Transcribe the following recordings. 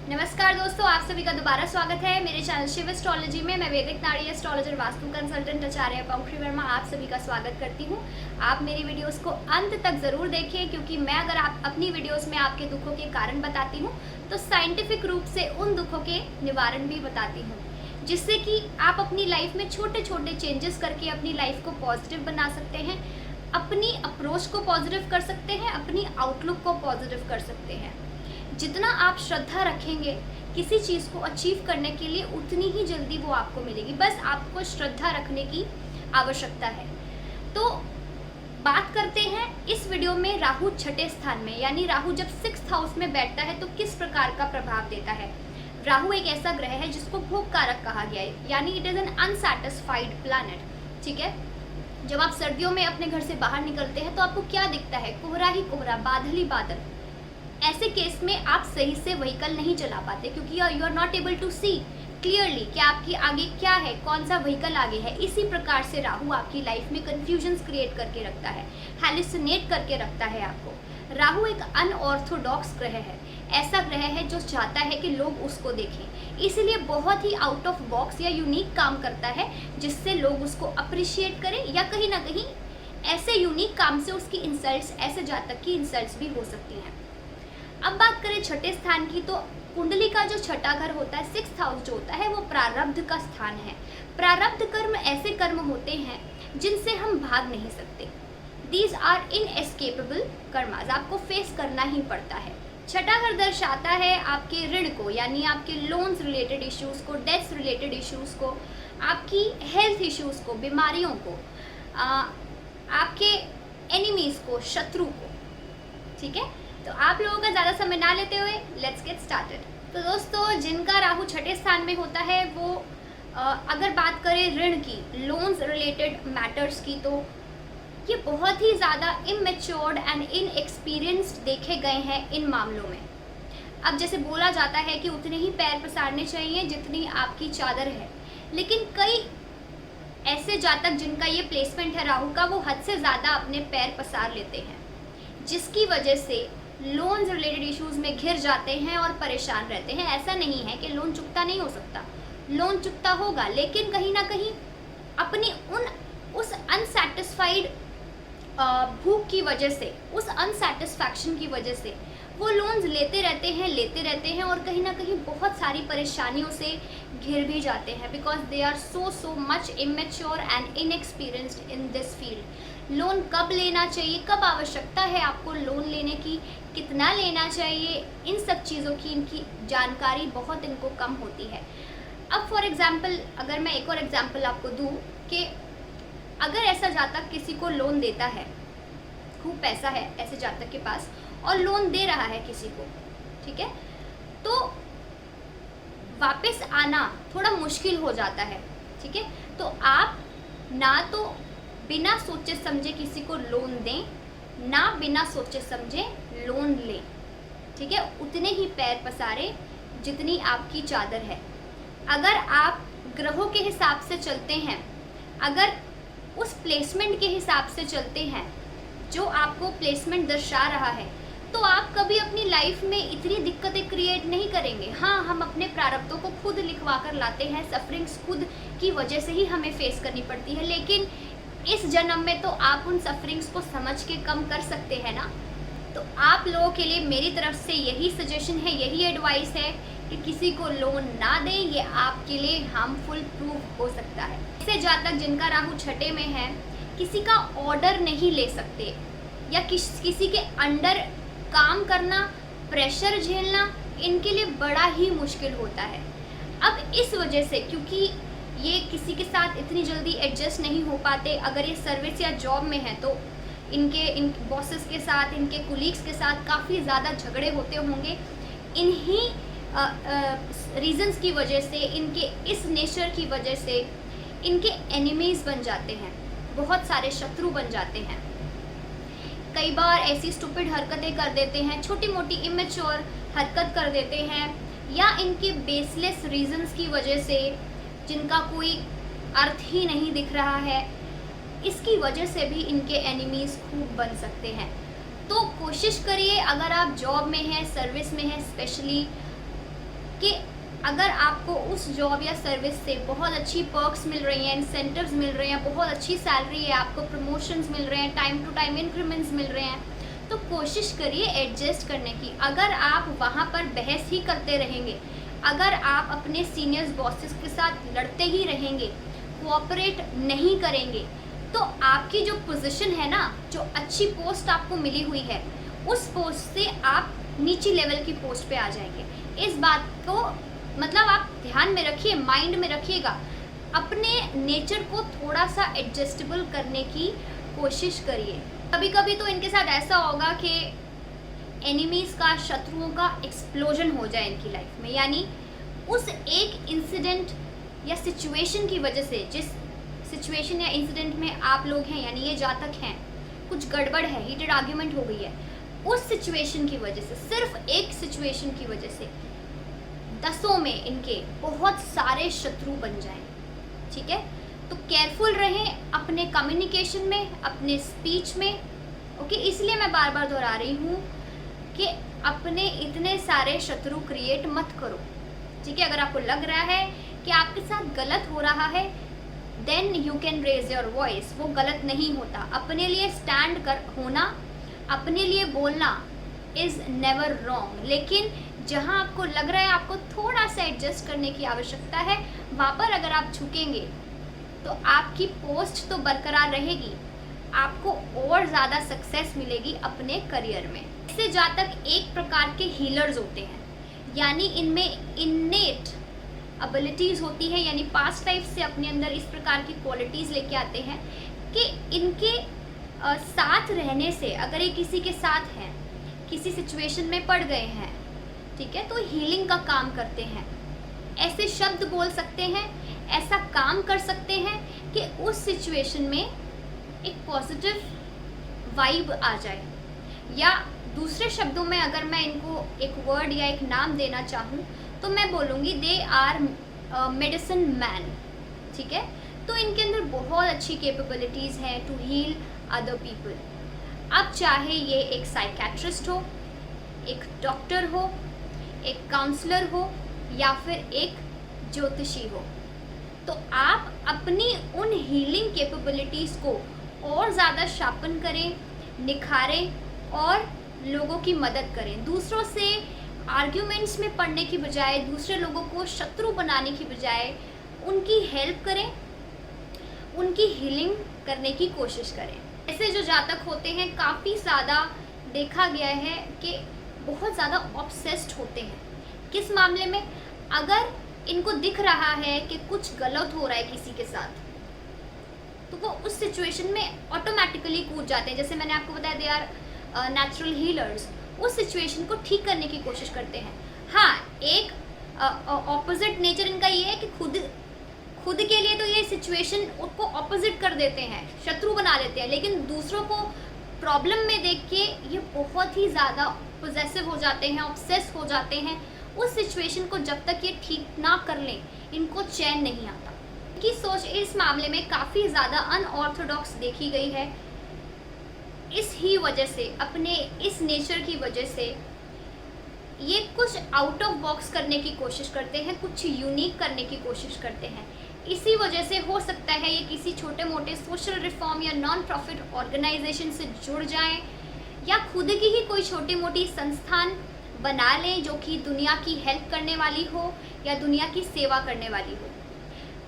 नमस्कार दोस्तों, आप सभी का दोबारा स्वागत है मेरे चैनल शिव एस्ट्रोलॉजी में। मैं वैदिक नाड़ी एस्ट्रोलॉजर, वास्तु कंसल्टेंट आचार्य पंखुड़ी वर्मा आप सभी का स्वागत करती हूँ। आप मेरी वीडियोस को अंत तक ज़रूर देखें, क्योंकि मैं अगर आप अपनी वीडियोस में आपके दुखों के कारण बताती हूँ तो साइंटिफिक रूप से उन दुखों के निवारण भी बताती हूँ, जिससे कि आप अपनी लाइफ में छोटे छोटे चेंजेस करके अपनी लाइफ को पॉजिटिव बना सकते हैं, अपनी अप्रोच को पॉजिटिव कर सकते हैं, अपनी आउटलुक को पॉजिटिव कर सकते हैं। जितना आप श्रद्धा रखेंगे किसी चीज़ को अचीव करने के लिए, उतनी ही जल्दी वो आपको मिलेगी। बस आपको श्रद्धा रखने की आवश्यकता है। तो बात करते हैं इस वीडियो में राहु छठे स्थान में, यानी राहु जब 6th हाउस में बैठता है तो किस प्रकार का प्रभाव देता है। राहु एक ऐसा ग्रह है जिसको भोग कारक कहा गया है, यानी it is an unsatisfied planet. ठीक है, जब आप सर्दियों में अपने घर से बाहर निकलते हैं तो आपको क्या दिखता है? कोहरा ही कोहरा, बादल ही बादल। ऐसे केस में आप सही से व्हीकल नहीं चला पाते, क्योंकि you are not able to see clearly कि आपकी आगे क्या है, कौन सा व्हीकल आगे है। इसी प्रकार से राहु आपकी लाइफ में कंफ्यूजन्स क्रिएट करके रखता है, हैलुसिनेट करके रखता है आपको। राहु एक अनऑर्थोडॉक्स ग्रह है, ऐसा ग्रह है जो चाहता है कि लोग उसको देखें, इसीलिए बहुत ही आउट ऑफ बॉक्स या यूनिक काम करता है, जिससे लोग उसको अप्रिशिएट करें, या कहीं ना कहीं ऐसे यूनिक काम से उसकी इंसल्ट्स, ऐसे जातक की इंसल्ट्स भी हो सकती हैं। अब बात करें छठे स्थान की, तो कुंडली का जो छठा घर होता है, 6th हाउस जो होता है, वो प्रारब्ध का स्थान है। प्रारब्ध कर्म ऐसे कर्म होते हैं जिनसे हम भाग नहीं सकते। दीज आर इनएस्केपेबल कर्मास, आपको फेस करना ही पड़ता है। छठा घर दर्शाता है आपके ऋण को, यानी आपके लोन्स रिलेटेड इश्यूज को, डेथ्स रिलेटेड इश्यूज को, आपकी हेल्थ इश्यूज को, बीमारियों को, आपके एनिमीज को, शत्रु को। ठीक है, तो आप लोगों का ज़्यादा समय ना लेते हुए लेट्स गेट स्टार्टेड। तो दोस्तों, जिनका राहु छठे स्थान में होता है वो अगर बात करें ऋण की, लोन्स रिलेटेड मैटर्स की, तो ये बहुत ही ज़्यादा इमेच्योर्ड एंड इनएक्सपीरियंस्ड देखे गए हैं इन मामलों में। अब जैसे बोला जाता है कि उतने ही पैर पसारने चाहिए जितनी आपकी चादर है, लेकिन कई ऐसे जातक जिनका ये प्लेसमेंट है राहु का, वो हद से ज़्यादा अपने पैर पसार लेते हैं, जिसकी वजह से लोन्स रिलेटेड इश्यूज में घिर जाते हैं और परेशान रहते हैं। ऐसा नहीं है कि लोन चुकता नहीं हो सकता, लोन चुकता होगा, लेकिन कहीं ना कहीं अपनी उस अनसेटिस्फाइड भूख की वजह से, उस अनसेटिस्फैक्शन की वजह से वो लोन्स लेते रहते हैं और कहीं ना कहीं बहुत सारी परेशानियों से घिर भी जाते हैं, because they are so much immature and inexperienced in this field. Loan कब लेना चाहिए, कब आवश्यकता है आपको लोन लेने की, कितना लेना चाहिए, इन सब चीज़ों की इनकी जानकारी बहुत इनको कम होती है। अब फॉर एग्जांपल, अगर मैं एक और एग्जांपल आपको दूं कि अगर ऐसा जातक किसी को लोन देता है, खूब पैसा है ऐसे जातक के पास और लोन दे रहा है किसी को, ठीक है, तो वापस आना थोड़ा मुश्किल हो जाता है। ठीक है, तो आप ना तो बिना सोचे समझे किसी को लोन दें, ना बिना सोचे समझे लोन लें। ठीक है, उतने ही पैर पसारें जितनी आपकी चादर है। अगर आप ग्रहों के हिसाब से चलते हैं, अगर उस प्लेसमेंट के हिसाब से चलते हैं जो आपको प्लेसमेंट दर्शा रहा है, तो आप कभी अपनी लाइफ में इतनी दिक्कतें क्रिएट नहीं करेंगे। हाँ, हम अपने प्रारब्धों को खुद लिखवा कर लाते हैं, सफरिंग्स खुद की वजह से ही हमें फेस करनी पड़ती है, लेकिन इस जन्म में तो आप उन सफरिंग्स को समझ के कम कर सकते हैं ना। तो आप लोगों के लिए मेरी तरफ से यही सजेशन है, यही एडवाइस है कि किसी को लोन ना दें, ये आपके लिए हार्मफुल प्रूफ हो सकता है। ऐसे जातक जिनका राहु छठे में है, किसी का ऑर्डर नहीं ले सकते, या किसी के अंडर काम करना, प्रेशर झेलना इनके लिए बड़ा ही मुश्किल होता है। अब इस वजह से, क्योंकि ये किसी के साथ इतनी जल्दी एडजस्ट नहीं हो पाते, अगर ये सर्विस या जॉब में है तो इन बॉसेस के साथ, इनके कुलीग्स के साथ काफ़ी ज़्यादा झगड़े होते होंगे। इन्हीं रीजंस की वजह से, इनके इस नेचर की वजह से इनके एनिमीज बन जाते हैं, बहुत सारे शत्रु बन जाते हैं। कई बार ऐसी स्टूपिड हरकतें कर देते हैं, छोटी मोटी इमेच्योर हरकत कर देते हैं, या इनके बेसलेस रीजंस की वजह से, जिनका कोई अर्थ ही नहीं दिख रहा है, इसकी वजह से भी इनके एनिमीज खूब बन सकते हैं। तो कोशिश करिए, अगर आप जॉब में हैं, सर्विस में हैं स्पेशली, अगर आपको उस जॉब या सर्विस से बहुत अच्छी पर्क्स मिल रही हैं, इंसेंटिव्स मिल रहे हैं, बहुत अच्छी सैलरी है, आपको प्रमोशंस मिल रहे हैं, टाइम टू टाइम इंक्रीमेंट्स मिल रहे हैं, तो कोशिश करिए एडजस्ट करने की। अगर आप वहाँ पर बहस ही करते रहेंगे, अगर आप अपने सीनियर्स बॉसेस के साथ लड़ते ही रहेंगे, कोऑपरेट नहीं करेंगे, तो आपकी जो पोजीशन है ना, जो अच्छी पोस्ट आपको मिली हुई है, उस पोस्ट से आप नीची लेवल की पोस्ट पे आ जाएंगे। इस बात को मतलब आप ध्यान में रखिए, माइंड में रखिएगा। अपने नेचर को थोड़ा सा एडजस्टेबल करने की कोशिश करिए। कभी कभी तो इनके साथ ऐसा होगा कि एनिमीज का, शत्रुओं का एक्सप्लोजन हो जाए इनकी लाइफ में, यानी उस एक इंसिडेंट या सिचुएशन की वजह से, जिस सिचुएशन या इंसिडेंट में आप लोग हैं, यानी ये जातक हैं, कुछ गड़बड़ है, हीटेड आर्ग्यूमेंट हो गई है, उस सिचुएशन की वजह से, सिर्फ एक सिचुएशन की वजह से दसों में इनके बहुत सारे शत्रु बन जाएं। ठीक है, तो केयरफुल रहें अपने कम्युनिकेशन में, अपने स्पीच में। ओके, इसलिए मैं बार बार दोहरा रही हूँ कि अपने इतने सारे शत्रु क्रिएट मत करो। ठीक है, अगर आपको लग रहा है कि आपके साथ गलत हो रहा है, then you can raise your voice. वो गलत नहीं होता। अपने लिए स्टैंड कर होना, अपने लिए बोलना इज नेवर रॉन्ग। लेकिन जहाँ आपको लग रहा है आपको थोड़ा सा एडजस्ट करने की आवश्यकता है, वहाँ पर अगर आप झुकेंगे तो आपकी पोस्ट तो बरकरार रहेगी, आपको और ज़्यादा सक्सेस मिलेगी अपने करियर में। इससे जातक एक प्रकार के हीलर्स होते हैं, यानी इनमें इन्नेट एबिलिटीज़ होती है, यानी पास्ट लाइफ से अपने अंदर इस प्रकार की क्वालिटीज़ लेके आते हैं कि इनके साथ रहने से, अगर ये किसी के साथ हैं, किसी सिचुएशन में पड़ गए हैं, ठीक है, तो हीलिंग का काम करते हैं। ऐसे शब्द बोल सकते हैं, ऐसा काम कर सकते हैं कि उस सिचुएशन में एक पॉजिटिव वाइब आ जाए। या दूसरे शब्दों में अगर मैं इनको एक वर्ड या एक नाम देना चाहूँ तो मैं बोलूँगी दे आर मेडिसिन मैन। ठीक है, तो इनके अंदर बहुत अच्छी कैपेबिलिटीज़ हैं टू हील अदर पीपल। अब चाहे ये एक साइकेट्रिस्ट हो, एक डॉक्टर हो, एक काउंसलर हो, या फिर एक ज्योतिषी हो, तो आप अपनी उन हीलिंग कैपेबिलिटीज़ को और ज़्यादा शार्पन करें, निखारें और लोगों की मदद करें। दूसरों से आर्ग्यूमेंट्स में पड़ने की बजाय, दूसरे लोगों को शत्रु बनाने की बजाय उनकी हेल्प करें, उनकी हीलिंग करने की कोशिश करें। ऐसे जो जातक होते हैं, काफ़ी ज़्यादा देखा गया है कि बहुत ज़्यादा ऑब्सेस्ड होते हैं। किस मामले में? अगर इनको दिख रहा है कि कुछ गलत हो रहा है किसी के साथ, तो वो उस सिचुएशन में ऑटोमेटिकली कूद जाते हैं। जैसे मैंने आपको बताया, दे आर नेचुरल हीलर्स। उस सिचुएशन को ठीक करने की कोशिश करते हैं। हाँ, एक ऑपोजिट नेचर इनका ये है कि खुद के लिए तो ये सिचुएशन उसको ऑपोजिट कर देते हैं, शत्रु बना लेते हैं, लेकिन दूसरों को प्रॉब्लम में देख के ये बहुत ही ज़्यादा पोजेसिव हो जाते हैं, ऑब्सेस हो जाते हैं। उस सिचुएशन को जब तक ये ठीक ना कर लें, इनको चैन नहीं आता। इनकी सोच इस मामले में काफ़ी ज़्यादा अनऑर्थोडॉक्स देखी गई है। इस ही वजह से, अपने इस नेचर की वजह से ये कुछ आउट ऑफ बॉक्स करने की कोशिश करते हैं, कुछ यूनिक करने की कोशिश करते हैं। इसी वजह से हो सकता है ये किसी छोटे मोटे सोशल रिफॉर्म या नॉन प्रॉफिट ऑर्गेनाइजेशन से जुड़ जाएं, या खुद की ही कोई छोटी मोटी संस्थान बना लें जो कि दुनिया की हेल्प करने वाली हो या दुनिया की सेवा करने वाली हो।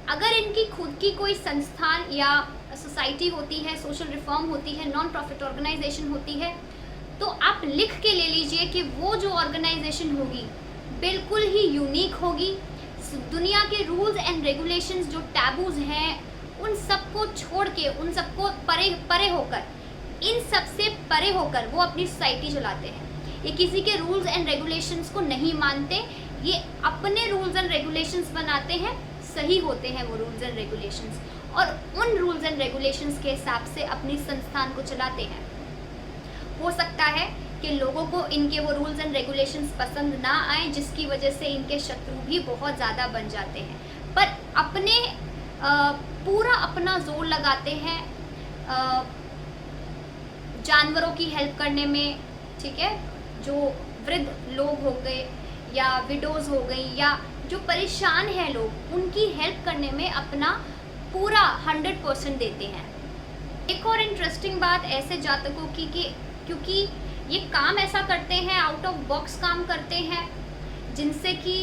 अगर इनकी खुद की कोई संस्थान या सोसाइटी होती है, सोशल रिफॉर्म होती है, नॉन प्रॉफिट ऑर्गेनाइजेशन होती है, तो आप लिख के ले लीजिए कि वो जो ऑर्गेनाइजेशन होगी बिल्कुल ही यूनिक होगी। दुनिया के रूल्स एंड रेगुलेशंस जो टैबूज हैं, उन सबको छोड़ के, उन सबको परे होकर, इन सब से परे होकर वो अपनी सोसाइटी चलाते हैं। ये किसी के रूल्स एंड रेगुलेशंस को नहीं मानते, ये अपने रूल्स एंड रेगुलेशंस बनाते हैं। सही होते हैं वो रूल्स एंड रेगुलेशंस, और उन रूल्स एंड रेगुलेशंस के हिसाब से अपनी संस्थान को चलाते हैं। हो सकता है कि लोगों को इनके वो रूल्स एंड रेगुलेशंस पसंद ना आए, जिसकी वजह से इनके शत्रु भी बहुत ज़्यादा बन जाते हैं, पर अपने पूरा अपना जोर लगाते हैं जानवरों की हेल्प करने में। ठीक है, जो वृद्ध लोग हो गए या विडोज़ हो गई या जो परेशान हैं लोग, उनकी हेल्प करने में अपना पूरा 100% देते हैं। एक और इंटरेस्टिंग बात ऐसे जातकों की कि क्योंकि ये काम ऐसा करते हैं, आउट ऑफ बॉक्स काम करते हैं, जिनसे कि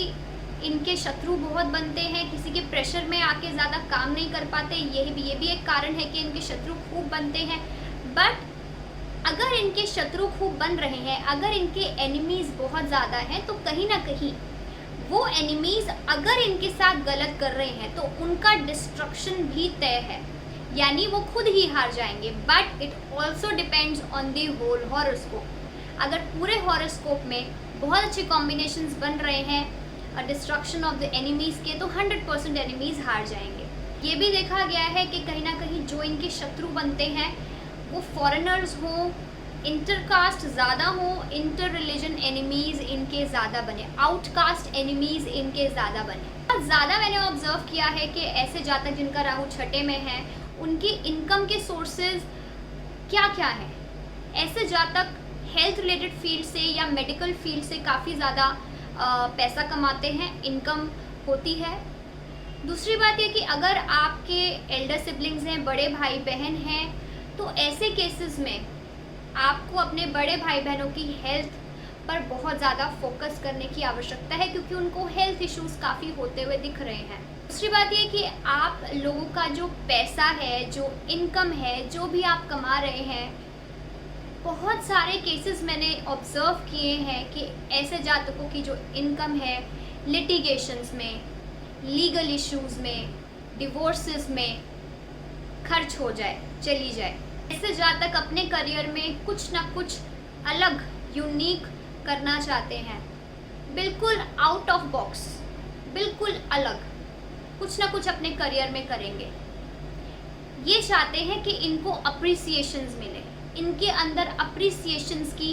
इनके शत्रु बहुत बनते हैं, किसी के प्रेशर में आके ज़्यादा काम नहीं कर पाते। ये भी एक कारण है कि इनके शत्रु खूब बनते हैं। बट अगर इनके शत्रु खूब बन रहे हैं, अगर इनके एनिमीज़ बहुत ज़्यादा हैं, तो कहीं ना कहीं वो एनिमीज़ अगर इनके साथ गलत कर रहे हैं तो उनका डिस्ट्रक्शन भी तय है, यानी वो खुद ही हार जाएंगे। But it also depends on the whole horoscope. अगर पूरे हॉरोस्कोप में बहुत अच्छे कॉम्बिनेशंस बन रहे हैं डिस्ट्रक्शन ऑफ द एनिमीज़ के, तो 100% एनिमीज़ हार जाएंगे। ये भी देखा गया है कि कहीं ना कहीं जो इनके शत्रु बनते हैं वो फॉरेनर्स हों, इंटरकास्ट ज़्यादा हो, इंटर रिलीजन एनिमीज़ इनके ज़्यादा बने, आउटकास्ट एनिमीज़ इनके ज़्यादा बने। ज़्यादा मैंने ऑब्जर्व किया है कि ऐसे जातक जिनका राहु छठे में है, उनकी इनकम के सोर्सेज क्या क्या हैं। ऐसे जातक हेल्थ रिलेटेड फील्ड से या मेडिकल फील्ड से काफ़ी ज़्यादा पैसा कमाते हैं, इनकम होती है। दूसरी बात ये कि अगर आपके एल्डर सिबलिंग्स हैं, बड़े भाई बहन हैं, तो ऐसे केसेस में आपको अपने बड़े भाई बहनों की हेल्थ पर बहुत ज़्यादा फोकस करने की आवश्यकता है, क्योंकि उनको हेल्थ इश्यूज काफ़ी होते हुए दिख रहे हैं। दूसरी बात ये कि आप लोगों का जो पैसा है, जो इनकम है, जो भी आप कमा रहे हैं, बहुत सारे केसेस मैंने ऑब्जर्व किए हैं कि ऐसे जातकों की जो इनकम है लिटिगेशंस में, लीगल इश्यूज में, डिवोर्सेस में खर्च हो जाए, चली जाए। ऐसे जातक अपने करियर में कुछ ना कुछ अलग, यूनिक करना चाहते हैं, बिल्कुल आउट ऑफ बॉक्स, बिल्कुल अलग कुछ ना कुछ अपने करियर में करेंगे। ये चाहते हैं कि इनको अप्रिसिएशंस मिले, इनके अंदर अप्रिसिएशंस की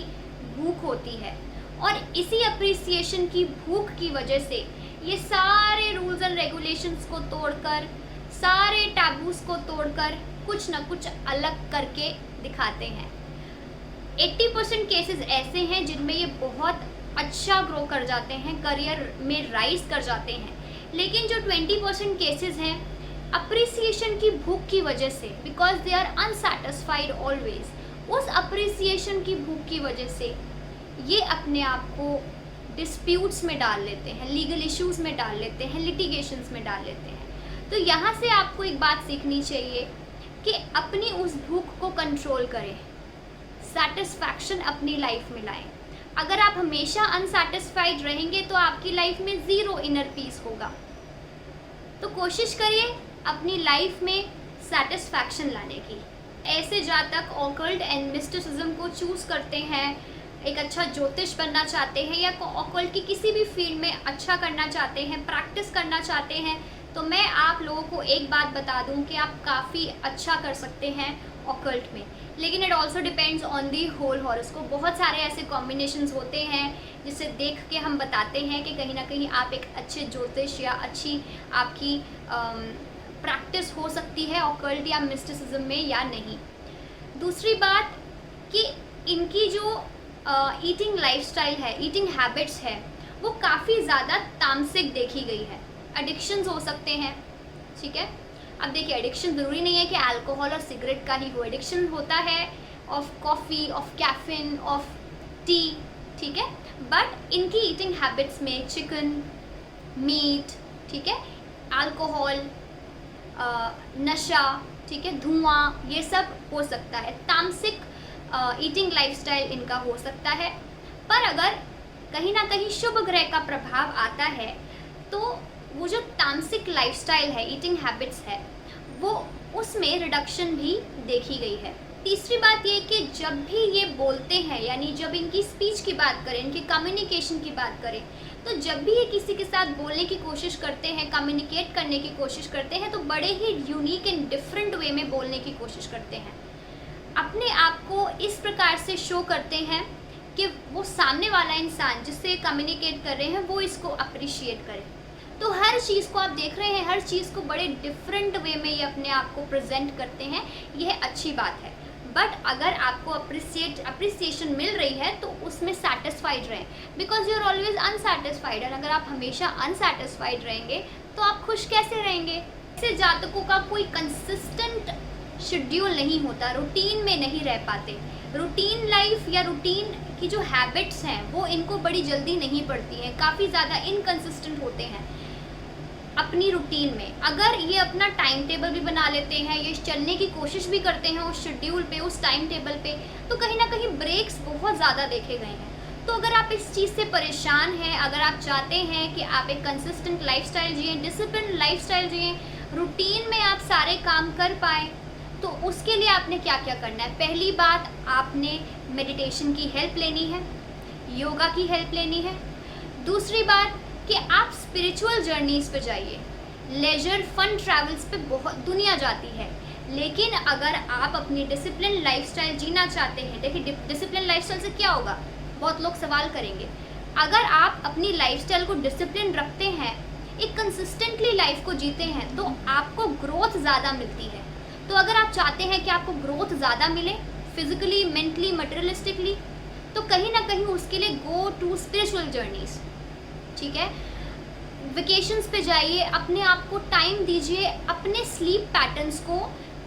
भूख होती है, और इसी अप्रिसिएशन की भूख की वजह से ये सारे रूल्स एंड रेगुलेशंस को तोड़कर, सारे टैबूज को तोड़कर कुछ ना कुछ अलग करके दिखाते हैं। 80% केसेस ऐसे हैं जिनमें ये बहुत अच्छा ग्रो कर जाते हैं, करियर में राइज कर जाते हैं। लेकिन जो 20% केसेस हैं अप्रिसिएशन की भूख की वजह से, because they are unsatisfied always, उस अप्रिसिएशन की भूख की वजह से ये अपने आप को डिस्प्यूट्स में डाल लेते हैं, लीगल इश्यूज में डाल लेते हैं, लिटिगेशंस में डाल लेते हैं। तो यहाँ से आपको एक बात सीखनी चाहिए कि अपनी उस भूख को कंट्रोल करें, सेटिस्फैक्शन अपनी लाइफ में लाएं। अगर आप हमेशा अनसेटिस्फाइड रहेंगे तो आपकी लाइफ में ज़ीरो इनर पीस होगा। तो कोशिश करिए अपनी लाइफ में सेटिस्फैक्शन लाने की। ऐसे जातक ऑकल्ट एंड मिस्टिसिज्म को चूज़ करते हैं, एक अच्छा ज्योतिष बनना चाहते हैं या ऑकल्ट की किसी भी फील्ड में अच्छा करना चाहते हैं, प्रैक्टिस करना चाहते हैं, तो मैं आप लोगों को एक बात बता दूं कि आप काफ़ी अच्छा कर सकते हैं ऑकल्ट में। लेकिन it also depends on the whole horoscope. बहुत सारे ऐसे कॉम्बिनेशंस होते हैं जिसे देख के हम बताते हैं कि कहीं ना कहीं आप एक अच्छे ज्योतिष या अच्छी आपकी प्रैक्टिस हो सकती है ऑकल्ट या मिस्टिसिज्म में या नहीं। दूसरी बात कि इनकी जो ईटिंग लाइफस्टाइल है, ईटिंग हैबिट्स है, वो काफ़ी ज़्यादा तामसिक देखी गई है। एडिक्शंस हो सकते हैं, ठीक है। अब देखिए, एडिक्शन ज़रूरी नहीं है कि अल्कोहल और सिगरेट का ही हो। एडिक्शन होता है of coffee, of caffeine, of T, ठीक है। बट इनकी ईटिंग हैबिट्स में चिकन, मीट, ठीक है, अल्कोहल, नशा, ठीक है, धुआं, ये सब हो सकता है। तामसिक ईटिंग लाइफस्टाइल इनका हो सकता है। पर अगर कहीं ना कहीं शुभ ग्रह का प्रभाव आता है तो वो जो तामसिक लाइफस्टाइल है, ईटिंग हैबिट्स है, वो उसमें रिडक्शन भी देखी गई है। तीसरी बात ये कि जब भी ये बोलते हैं, यानी जब इनकी स्पीच की बात करें, इनकी कम्युनिकेशन की बात करें, तो जब भी ये किसी के साथ बोलने की कोशिश करते हैं, कम्युनिकेट करने की कोशिश करते हैं, तो बड़े ही यूनिक एंड डिफरेंट वे में बोलने की कोशिश करते हैं। अपने आप को इस प्रकार से शो करते हैं कि वो सामने वाला इंसान जिससे कम्युनिकेट कर रहे हैं वो इसको अप्रिशिएट करे। तो हर चीज़ को आप देख रहे हैं, हर चीज़ को बड़े डिफरेंट वे में ये अपने आप को प्रेजेंट करते हैं, यह अच्छी बात है। बट अगर आपको अप्रिसिएशन मिल रही है तो उसमें सेटिस्फाइड रहें, because you are always unsatisfied. और अगर आप हमेशा अनसेटिस्फाइड रहेंगे तो आप खुश कैसे रहेंगे? ऐसे जातकों का कोई कंसिस्टेंट शेड्यूल नहीं होता, रूटीन में नहीं रह पाते। रूटीन लाइफ या रूटीन की जो हैबिट्स हैं वो इनको बड़ी जल्दी नहीं पड़ती हैं, काफ़ी ज़्यादा इनकंसिस्टेंट होते हैं अपनी रूटीन में। अगर ये अपना टाइम टेबल भी बना लेते हैं, ये चलने की कोशिश भी करते हैं उस शेड्यूल पे, उस टाइम टेबल पे, तो कहीं ना कहीं ब्रेक्स बहुत ज़्यादा देखे गए हैं। तो अगर आप इस चीज़ से परेशान हैं, अगर आप चाहते हैं कि आप एक कंसिस्टेंट लाइफस्टाइल जिए, डिसिप्लिन लाइफस्टाइल जिए, रूटीन में आप सारे काम कर पाएँ, तो उसके लिए आपने क्या क्या करना है? पहली बात, आपने मेडिटेशन की हेल्प लेनी है, योगा की हेल्प लेनी है। दूसरी बात कि आप स्पिरिचुअल जर्नीज पे जाइए। लेजर फन ट्रैवल्स पे बहुत दुनिया जाती है, लेकिन अगर आप अपनी डिसिप्लिन लाइफस्टाइल जीना चाहते हैं, देखिए डिसिप्लिन लाइफस्टाइल से क्या होगा, बहुत लोग सवाल करेंगे। अगर आप अपनी लाइफस्टाइल को डिसिप्लिन रखते हैं, एक कंसिस्टेंटली लाइफ को जीते हैं, तो आपको ग्रोथ ज़्यादा मिलती है। तो अगर आप चाहते हैं कि आपको ग्रोथ ज़्यादा मिले फिजिकली, मेंटली, मटेरियलिस्टिकली, तो कहीं ना कहीं उसके लिए गो टू स्पिरिचुअल जर्नीज। ठीक है, वेकेशंस पे जाइए, अपने आप को टाइम दीजिए, अपने स्लीप पैटर्न्स को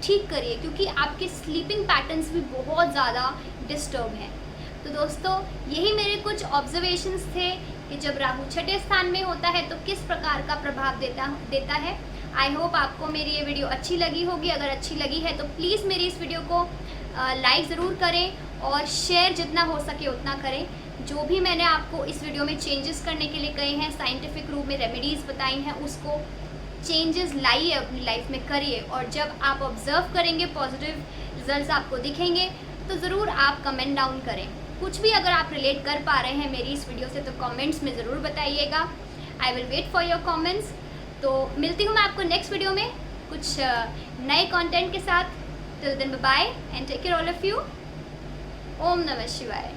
ठीक करिए, क्योंकि आपके स्लीपिंग पैटर्न्स भी बहुत ज़्यादा डिस्टर्ब हैं। तो दोस्तों, यही मेरे कुछ ऑब्जर्वेशंस थे कि जब राहु छठे स्थान में होता है तो किस प्रकार का प्रभाव देता है। आई होप आपको मेरी ये वीडियो अच्छी लगी होगी। अगर अच्छी लगी है तो प्लीज़ मेरी इस वीडियो को लाइक ज़रूर करें और शेयर जितना हो सके उतना करें। जो भी मैंने आपको इस वीडियो में चेंजेस करने के लिए कहे हैं, साइंटिफिक रूप में रेमेडीज़ बताई हैं, उसको चेंजेस लाइए, अपनी लाइफ में करिए। और जब आप ऑब्जर्व करेंगे, पॉजिटिव रिजल्ट्स आपको दिखेंगे, तो ज़रूर आप कमेंट डाउन करें। कुछ भी अगर आप रिलेट कर पा रहे हैं मेरी इस वीडियो से तो कमेंट्स में ज़रूर बताइएगा। I will wait for your comments. तो मिलती हूँ मैं आपको नेक्स्ट वीडियो में कुछ नए कंटेंट के साथ। Till then bye bye and take care all of you. ओम नमः शिवाय।